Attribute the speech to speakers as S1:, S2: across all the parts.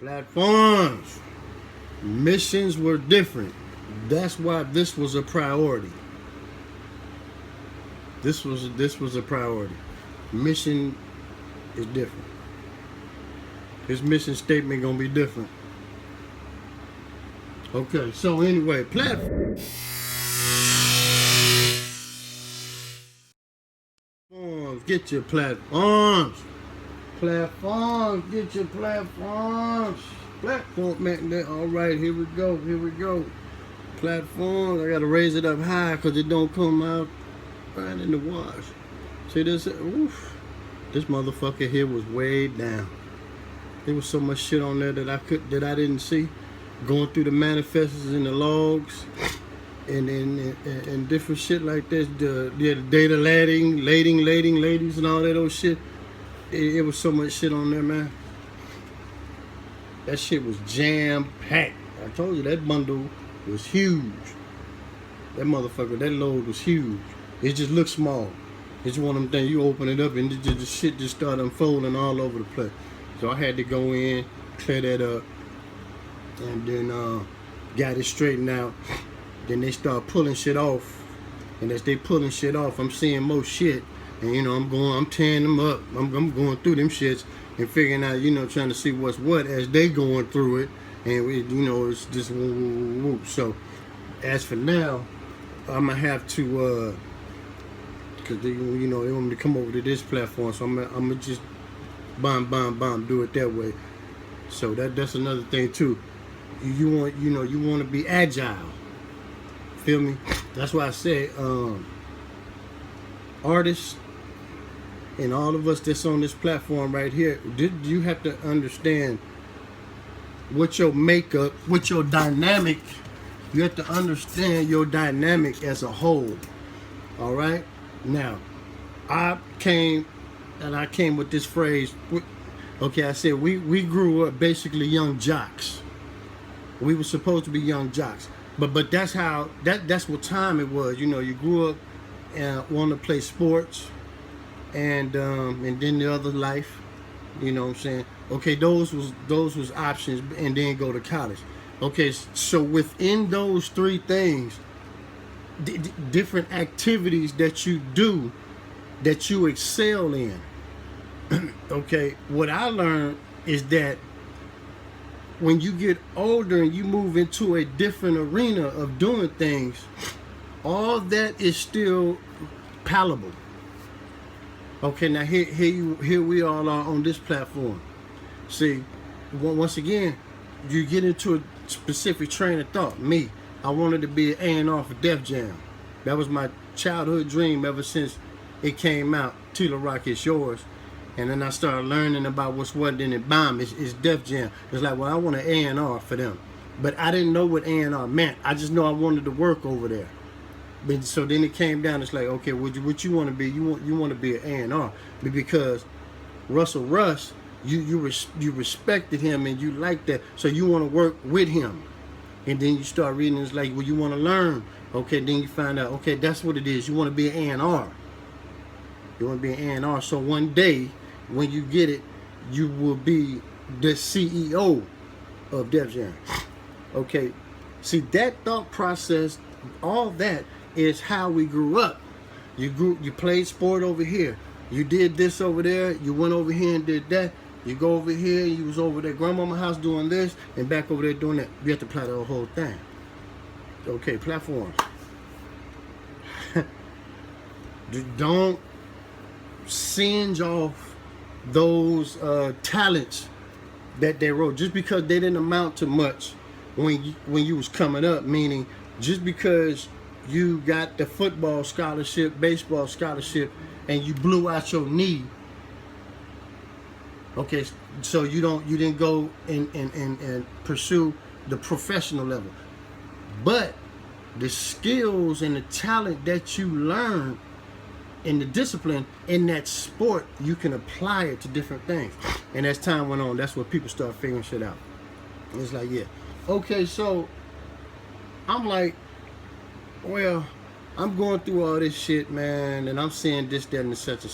S1: Platforms. Missions were different. That's why this was a priority. This was a priority. Mission is different. His mission statement gonna be different. Okay, so anyway, platforms. Get your platforms. Platforms, get your platforms. Platform, man. All right, here we go. Here we go. Platforms. I gotta raise it up high because it don't come out right in the wash. See this? Oof. This motherfucker here was way down. There was so much shit on there that I didn't see. Going through the manifests and the logs, and different shit like this. The data ladies, and all that old shit. It was so much shit on there, man. That shit was jam packed. I told you that bundle was huge. That motherfucker, that load was huge. It just looked small. It's one of them things you open it up and the shit just started unfolding all over the place. So I had to go in, clear that up, and then got it straightened out. Then they start pulling shit off, and as they pulling shit off, I'm seeing more shit, and I'm tearing them up. I'm going through them shits and figuring out, trying to see what's what as they going through it, and it's just whoop. So as for now, I'm gonna have to, cause they want me to come over to this platform, so I'm gonna just bomb, do it that way. So that's another thing too. You want to be agile. Feel me? That's why I say artists and all of us that's on this platform right here, you have to understand what your makeup, what your dynamic. You have to understand your dynamic as a whole. All right. Now, I came with this phrase. Okay, I said we grew up basically young jocks. We were supposed to be young jocks, but that's how that's what time it was. You grew up and wanted to play sports, and then the other life. You know what I'm saying? Okay, those was options, and then go to college. Okay, so within those three things, different activities that you do, that you excel in. Okay, what I learned is that when you get older and you move into a different arena of doing things, all that is still palatable. Okay, now here we all are on this platform. See, once again, you get into a specific train of thought. Me, I wanted to be an A&R for Def Jam. That was my childhood dream ever since it came out. Tila Rock, It's Yours. And then I started learning about what's what, then it bomb. It's Def Jam. It's like, well, I want an A&R for them. But I didn't know what A&R meant. I just know I wanted to work over there. But so then it came down, it's like, okay, what you want to be? You want to be an A&R. Because Russell Russ, you respected him and you liked that. So you want to work with him. And then you start reading, it's like, well, you want to learn. Okay, then you find out, okay, that's what it is. You want to be an A&R. You want to be an A&R. So one day, when you get it, you will be the CEO of Def Jam. Okay, see, that thought process, all that is how we grew up. You played sport over here. You did this over there. You went over here and did that. You go over here. You was over there, grandmama house doing this, and back over there doing that. You have to apply the whole thing. Okay, platforms. Don't singe off those talents that they wrote just because they didn't amount to much when you was coming up. Meaning, just because you got the football scholarship, baseball scholarship, and you blew out your knee. Okay, so you didn't go and pursue the professional level, but the skills and the talent that you learn in the discipline in that sport, you can apply it to different things. And as time went on, that's where people start figuring shit out. It's like, yeah, okay, so I'm like, well, I'm going through all this shit, man, and I'm seeing this, that, and such,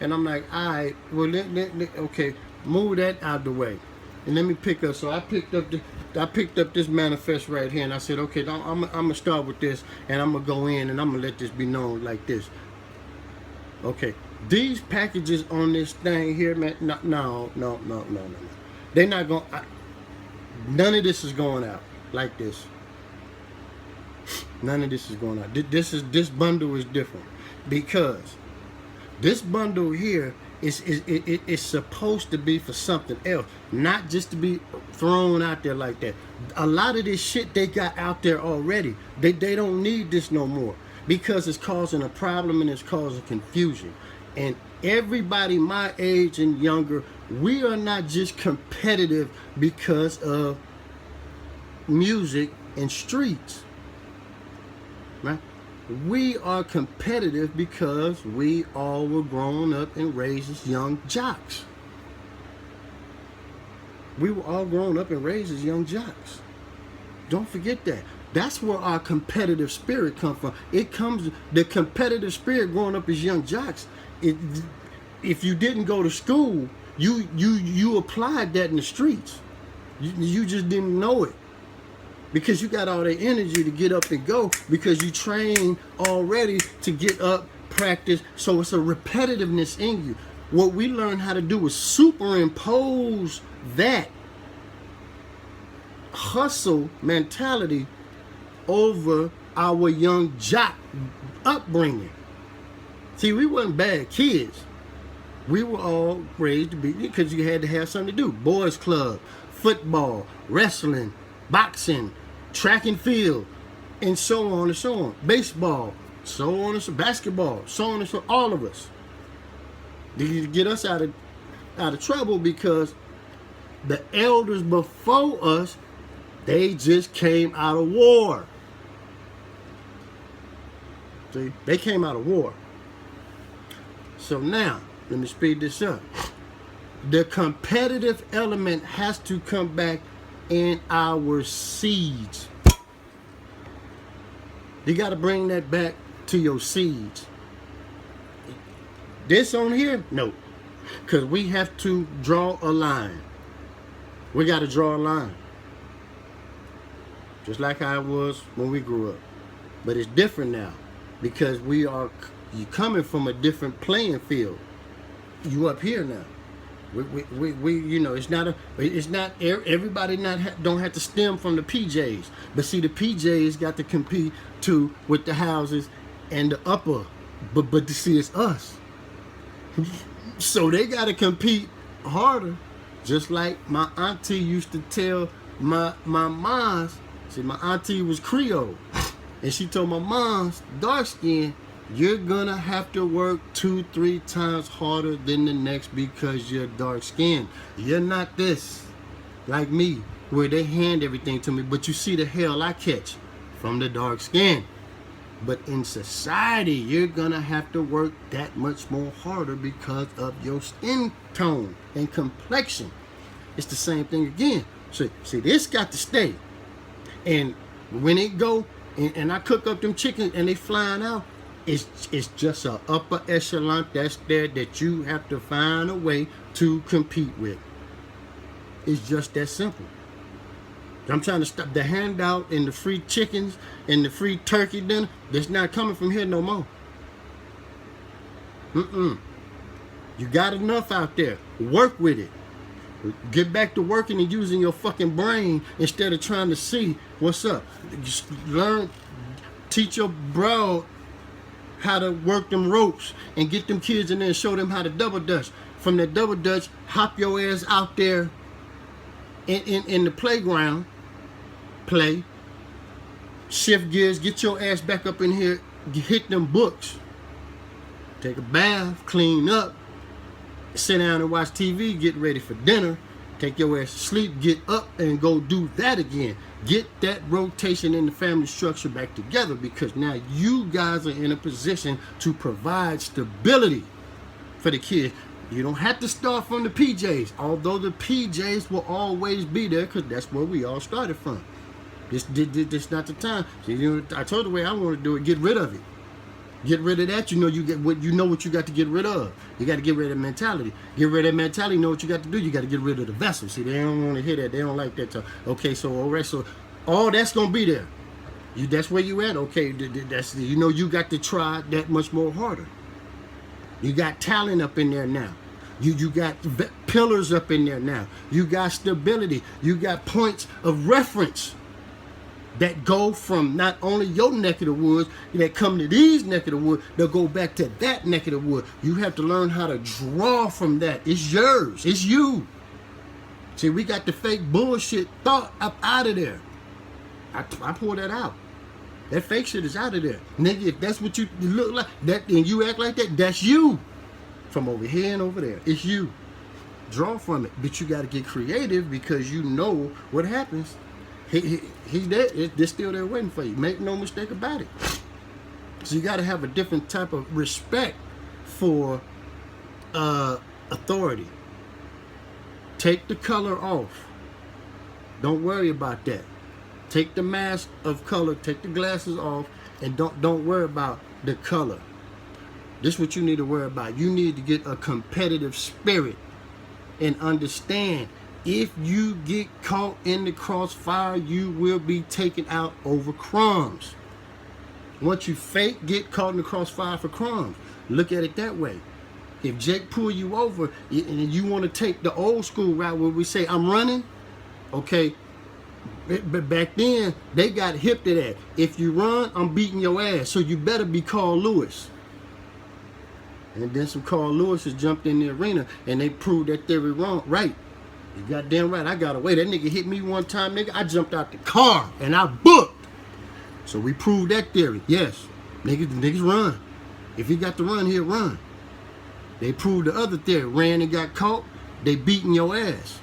S1: and I'm like, all right, well, okay, move that out the way. And let me pick up. So I picked up this manifest right here, and I said, okay, I'm gonna start with this, and I'm gonna go in, and I'm gonna let this be known like this. Okay, these packages on this thing here, man. No. They're not going. None of this is going out like this. None of this is going out. This bundle is different because this bundle here is supposed to be for something else, not just to be thrown out there like that. A lot of this shit they got out there already. They don't need this no more because it's causing a problem and it's causing confusion. And everybody my age and younger, we are not just competitive because of music and streets, right? We are competitive because we all were grown up and raised as young jocks. We were all grown up and raised as young jocks. Don't forget that. That's where our competitive spirit comes from. The competitive spirit growing up as young jocks. If you didn't go to school, you applied that in the streets. You just didn't know it. Because you got all that energy to get up and go because you train already to get up, practice. So it's a repetitiveness in you. What we learn how to do is superimpose that hustle mentality over our young jock upbringing. See, we weren't bad kids. We were all raised to be, because you had to have something to do. Boys club, football, wrestling, boxing, track and field, and so on and so on. Baseball, so on and so, basketball, so on and so, all of us. To get us out of trouble because the elders before us, they just came out of war. See, they came out of war. So now, let me speed this up. The competitive element has to come back in our seeds. You got to bring that back to your seeds. This on here? No. Because we have to draw a line. We got to draw a line. Just like how it was when we grew up. But it's different now. Because you coming from a different playing field. You up here now. We you know, it's not everybody don't have to stem from the PJs. But see, the PJs got to compete too with the houses and the upper. But to see, it's us. So they got to compete harder. Just like my auntie used to tell my moms. See, my auntie was Creole. And she told my mom's dark skin, you're gonna have to work 2-3 times harder than the next because you're dark skinned. You're not this like me, where they hand everything to me, but you see the hell I catch from the dark skin. But in society, you're gonna have to work that much more harder because of your skin tone and complexion. It's the same thing again. So see, this got to stay. And when it go, and I cook up them chickens and they flying out, it's just an upper echelon that's there that you have to find a way to compete with. It's just that simple. I'm trying to stop the handout and the free chickens and the free turkey dinner. That's not coming from here no more. You got enough out there. Work with it. Get back to working and using your fucking brain instead of trying to see what's up. Just learn, teach your bro how to work them ropes and get them kids in there and show them how to double dutch. From the double dutch, hop your ass out there in the playground, play, shift gears, get your ass back up in here, hit them books, take a bath, clean up, sit down and watch TV, get ready for dinner, take your ass to sleep, get up and go do that again. Get that rotation in the family structure back together, because now you guys are in a position to provide stability for the kids. You don't have to start from the PJs, although the PJs will always be there because that's where we all started from. This not the time. See, you know, I told the way I want to do it, get rid of it. Get rid of that. You know what you got to get rid of. You got to get rid of mentality. Get rid of mentality. You know what you got to do. You got to get rid of the vessel. See, they don't want to hear that. They don't like that talk. Okay, so all right, so all that's gonna be there. That's where you at. Okay, that's you got to try that much more harder. You got talent up in there now. You got pillars up in there now. You got stability. You got points of reference that go from not only your neck of the woods, that come to these neck of the woods, they'll go back to that neck of the wood. You have to learn how to draw from that. It's yours. It's you. See, we got the fake bullshit thought up out of there. I pull that out. That fake shit is out of there. Nigga, if that's what you look like, that and you act like that, that's you. From over here and over there. It's you. Draw from it. But you got to get creative because you know what happens. He's there. They're still there waiting for you. Make no mistake about it. So you got to have a different type of respect for authority. Take the color off. Don't worry about that. Take the mask of color. Take the glasses off, and don't worry about the color. This is what you need to worry about. You need to get a competitive spirit and understand. If you get caught in the crossfire, you will be taken out over crumbs. Once you get caught in the crossfire for crumbs, look at it that way. If Jake pull you over and you want to take the old school route where we say, I'm running, okay, but back then, they got hip to that. If you run, I'm beating your ass, so you better be Carl Lewis. And then some Carl Lewis's jumped in the arena and they proved that theory wrong. Right. You goddamn right, I got away. That nigga hit me one time, nigga. I jumped out the car and I booked. So we proved that theory. Yes. Niggas run. If he got to run, he'll run. They proved the other theory. Ran and got caught, they beating your ass.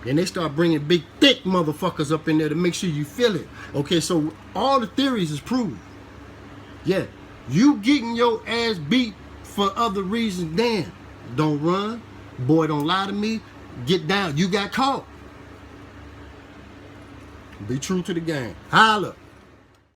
S1: Then they start bringing big, thick motherfuckers up in there to make sure you feel it. Okay, so all the theories is proved. Yeah. You getting your ass beat for other reasons, damn. Don't run. Boy, don't lie to me. Get down. You got caught. Be true to the game. Holla.